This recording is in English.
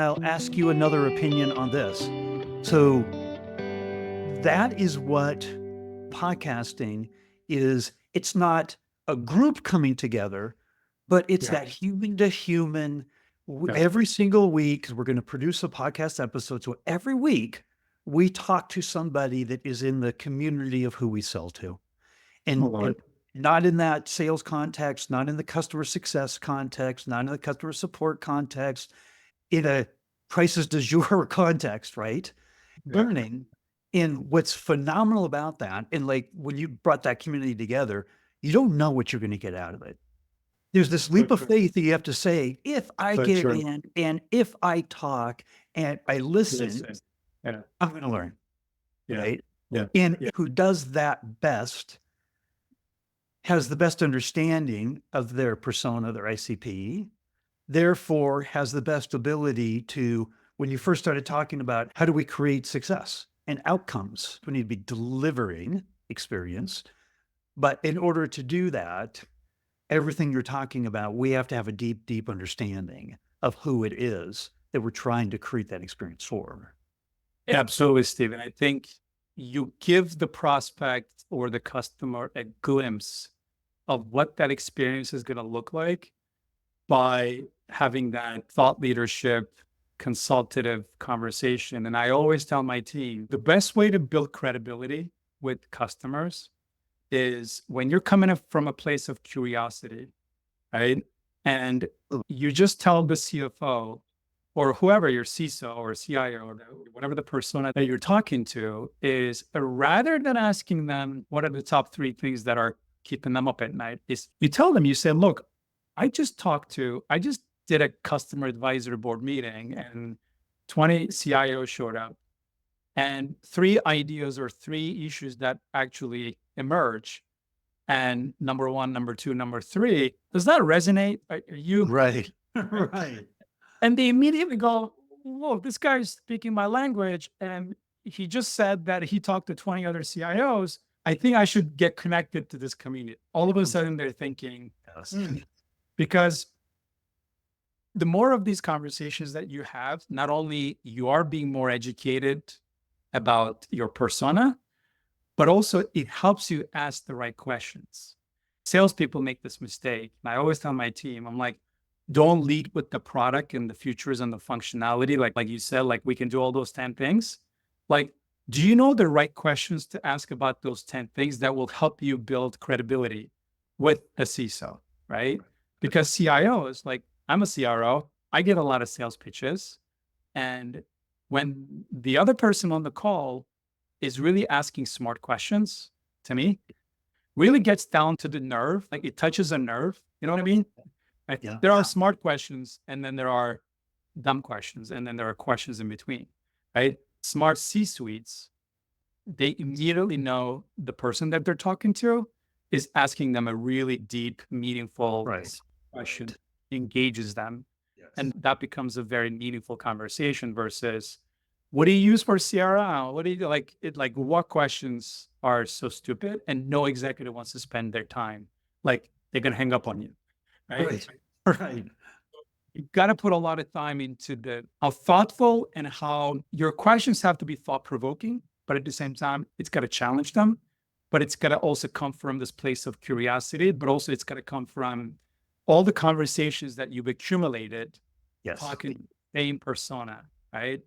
I'll ask you another opinion on this. So that is what podcasting is. It's not a group coming together, but it's Yeah. that human to human. Yeah. Every single week, we're going to produce a podcast episode. So every week, we talk to somebody that is in the community of who we sell to. And, Love and it. not in that sales context, not in the customer success context, not in the customer support context, in a crisis du jour context, right? Yeah. Learning. And what's phenomenal about that, and like when you brought that community together, you don't know what you're going to get out of it. There's this So leap of true. faith that you have to say, if I So get true. in and if I talk and I listen, Listen. Yeah. I'm going to learn, Yeah. right? Yeah. And Yeah. who does that best has the best understanding of their persona, their ICP, therefore has the best ability to, when you first started talking about how do we create success and outcomes, we need to be delivering experience. But in order to do that, everything you're talking about, we have to have a deep, deep understanding of who it is that we're trying to create that experience for. Absolutely, Stephen. I think you give the prospect or the customer a glimpse of what that experience is going to look like by having that thought leadership, consultative conversation. And I always tell my team the best way to build credibility with customers is when you're coming up from a place of curiosity, right? And you just tell the CFO or whoever, your CISO or CIO or whatever the persona that you're talking to is, rather than asking them what are the top three things that are keeping them up at night, is you tell them, you say, look, I just did a customer advisory board meeting and 20 CIOs showed up and three ideas or three issues that actually emerge. And number one, number two, number three, does that resonate? Are you Right. Right. And they immediately go, whoa, this guy's speaking my language. And he just said that he talked to 20 other CIOs. I think I should get connected to this community. All of a sudden they're thinking, Yes. because the more of these conversations that you have, not only you are being more educated about your persona, but also it helps you ask the right questions. Salespeople make this mistake. And I always tell my team, I'm like, don't lead with the product and the features and the functionality. Like you said, like we can do all those 10 things. Like, do you know the right questions to ask about those 10 things that will help you build credibility with a CISO, right? Because CIOs, like I'm a CRO, I get a lot of sales pitches. And when the other person on the call is really asking smart questions to me, really gets down to the nerve, like it touches a nerve. You know what I mean? Right? Yeah. There are smart questions, and then there are dumb questions, and then there are questions in between, right? Smart C-suites, they immediately know the person that they're talking to is asking them a really deep, meaningful Right. question, engages them. And that becomes a very meaningful conversation versus what do you use for CRM? What do you do? Like it, like what questions are so stupid and no executive wants to spend their time. Like they're going to hang up on you. Right. Right. You've got to put a lot of time into how thoughtful and how your questions have to be thought provoking, but at the same time, it's got to challenge them, but it's got to also come from this place of curiosity, but also it's got to come from all the conversations that you've accumulated Yes. talking same persona, right?